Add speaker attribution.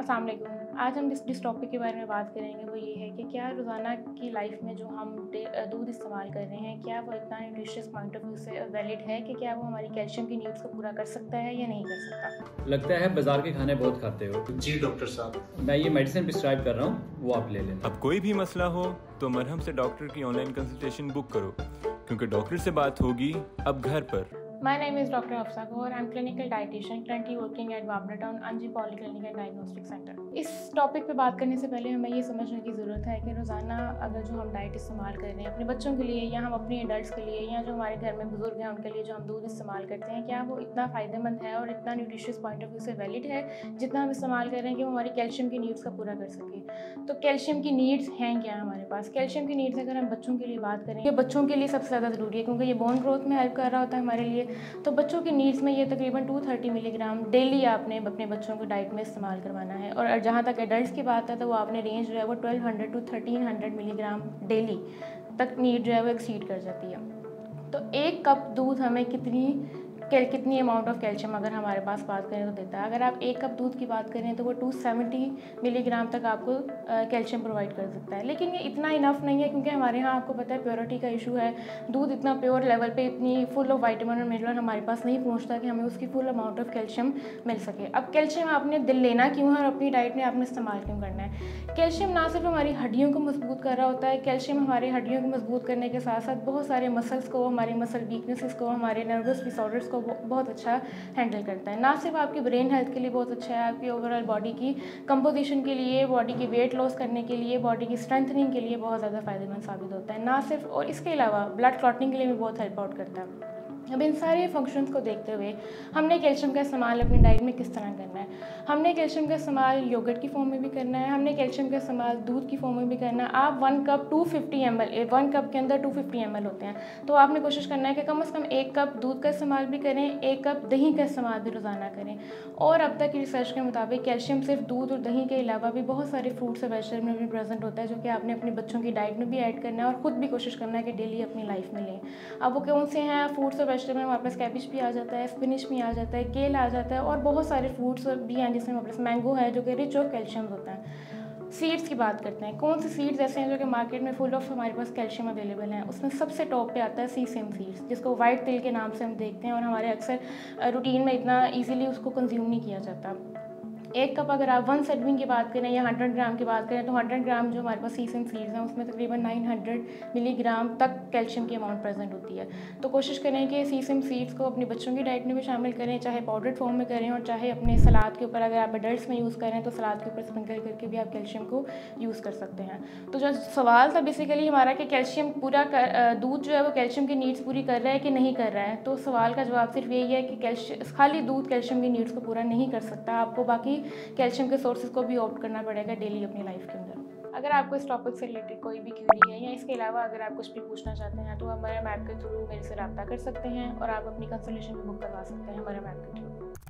Speaker 1: अस्सलाम वालेकुम। आज हम जिस टॉपिक के बारे में बात करेंगे वो ये है कि क्या रोज़ाना की लाइफ में जो हम दूध इस्तेमाल कर रहे हैं, क्या वो इतना न्यूट्रिशियस पॉइंट ऑफ व्यू से वैलिड है कि क्या वो हमारी कैल्शियम की नीड्स को पूरा कर सकता है या नहीं कर सकता।
Speaker 2: लगता है बाजार के खाने बहुत खाते हो।
Speaker 3: जी डॉक्टर साहब,
Speaker 2: मैं ये मेडिसिन प्रिस्क्राइब कर रहा हूँ, वो आप ले लेना।
Speaker 4: अब कोई भी मसला हो तो मरहम से डॉक्टर की ऑनलाइन कंसल्टेशन बुक करो, क्योंकि डॉक्टर से बात होगी अब घर पर।
Speaker 1: My name is Dr. Hafsa Kaur. I'm clinical dietitian currently working at Babra Town Anji Polyclinic and Diagnostic Center. इस टॉपिक पे बात करने से पहले हमें ये समझने की ज़रूरत है कि रोज़ाना अगर जो हम डाइट इस्तेमाल कर रहे हैं अपने बच्चों के लिए या हम अपने एडल्ट्स के लिए या जो हमारे घर में बुज़ुर्ग हैं उनके लिए जो हम दूध इस्तेमाल करते हैं, क्या वो इतना फ़ायदेमंद है और इतना न्यूट्रिशियस पॉइंट ऑफ व्यू से वैलिड है जितना हम इस्तेमाल कर रहे हैं कि वो हमारी कैल्शियम की नीड्स का पूरा कर सके। तो कैल्शियम की नीड्स हैं क्या हमारे पास? कैल्शियम की नीड्स अगर हम बच्चों के लिए बात करें, ये बच्चों के लिए सबसे ज़्यादा ज़रूरी है क्योंकि ये बोन ग्रोथ में हेल्प कर रहा होता है हमारे लिए। तो बच्चों की नीड्स में ये तकरीबन 230 मिलीग्राम डेली आपने अपने बच्चों को डाइट में इस्तेमाल करवाना है। और जहाँ तक एडल्ट्स की बात है तो वो आपने रेंज जो है वो 1200 टू 1300 मिलीग्राम डेली तक नीड जो है वो एक्सीड कर जाती है। तो एक कप दूध हमें कितनी अमाउंट ऑफ कैल्शियम अगर हमारे पास बात करें तो देता है। अगर आप एक कप दूध की बात करें तो वो 270 मिलीग्राम तक आपको कैल्शियम प्रोवाइड कर सकता है। लेकिन ये इतना इनफ नहीं है क्योंकि हमारे यहाँ आपको पता है प्योरिटी का इशू है। दूध इतना प्योर लेवल पे इतनी फुल ऑफ विटामिन और मिनरल हमारे पास नहीं पहुँचता कि हमें उसकी फुल अमाउंट ऑफ कैल्शियम मिल सके। अब कैल्शियम आपने दिल लेना क्यों है और अपनी डाइट में आपने इस्तेमाल क्यों करना है? कैल्शियम ना सिर्फ हमारी हड्डियों को मजबूत कर रहा होता है, कैल्शियम हमारी हड्डियों को मजबूत करने के साथ साथ बहुत सारे मसल्स को, हमारी मसल वीकनेसेस को, हमारे नर्वस डिसऑर्डर्स को बहुत अच्छा हैंडल करता है। ना सिर्फ आपकी ब्रेन हेल्थ के लिए बहुत अच्छा है, आपकी ओवरऑल बॉडी की कंपोजिशन के लिए, बॉडी की वेट लॉस करने के लिए, बॉडी की स्ट्रेंथनिंग के लिए बहुत ज़्यादा फायदेमंद साबित होता है। ना सिर्फ, और इसके अलावा ब्लड क्लॉटिंग के लिए भी बहुत हेल्प आउट करता है। अब इन सारे फंक्शंस को देखते हुए हमने कैल्शियम का इस्तेमाल अपनी डाइट में किस तरह करना है? हमने कैल्शियम का इस्तेमाल योगर्ट की फॉर्म में भी करना है, हमने कैल्शियम का इस्तेमाल दूध की फॉर्म में भी करना है। आप 1 कप 250 ml, 1 कप के अंदर 250 ml होते हैं, तो आपने कोशिश करना है कि कम से कम 1 कप दूध का इस्तेमाल भी करें, 1 कप दही का इस्तेमाल भी रोज़ाना करें। और अब तक की रिसर्च के मुताबिक कैल्शियम सिर्फ दूध और दही के अलावा भी बहुत सारे फ्रूट्स और वेजिटेबल में प्रेजेंट होता है, जो कि आपने अपने बच्चों की डाइट में भी ऐड करना है और ख़ुद भी कोशिश करना है कि डेली अपनी लाइफ में लें। अब वो कौन से हैं फ्रूट्स और वेजिटेबल? हमारे पास कैबिज भी आ जाता है, स्पिनिच भी आ जाता है, केल आ जाता है और बहुत सारे फ्रूट्स भी हैं जिसमें हमारे पास मैंगो है जो कि रिच ऑफ कैल्शियम होता है। सीड्स की बात करते हैं, कौन से सीड्स ऐसे हैं जो कि मार्केट में फुल ऑफ हमारे पास कैल्शियम अवेलेबल हैं? उसमें सबसे टॉप पे आता है सीसम सीड्स, जिसको वाइट तिल के नाम से हम देखते हैं और हमारे अक्सर रूटीन में इतना ईजिली उसको कंज्यूम नहीं किया जाता। 1 कप अगर आप 1 सर्विंग की बात करें या 100 ग्राम की बात करें तो 100 ग्राम जो हमारे पास सीसम सीड्स हैं उसमें तकरीबन 900 मिलीग्राम तक कैल्शियम की अमाउंट प्रेजेंट होती है। तो कोशिश करें कि सीसम सीड्स को अपनी बच्चों की डाइट में भी शामिल करें, चाहे पाउडर्ड फॉर्म में करें और चाहे अपने सलाद के ऊपर, अगर आप एडल्ट्स में यूज़ करें तो सलाद के ऊपर स्प्रिंकल करके भी आप कैल्शियम को यूज़ कर सकते हैं। तो जो सवाल था बेसिकली हमारा कि कैल्शियम दूध जो है वो कैल्शियम की नीड्स पूरी कर रहा है कि नहीं कर रहा है, तो सवाल का जवाब सिर्फ यही है कि खाली दूध कैल्शियम की नीड्स को पूरा नहीं कर सकता, आपको बाकी कैल्शियम के सोर्सेज को भी ऑप्ट करना पड़ेगा डेली अपनी लाइफ के अंदर। अगर आपको इस टॉपिक से रिलेटेड कोई भी क्वेरी है या इसके अलावा अगर आप कुछ भी पूछना चाहते हैं तो हमारे मैप के थ्रू मेरे से रब्ता कर सकते हैं और आप अपनी कंसल्टेशन भी बुक करवा सकते हैं हमारे मैप के थ्रू।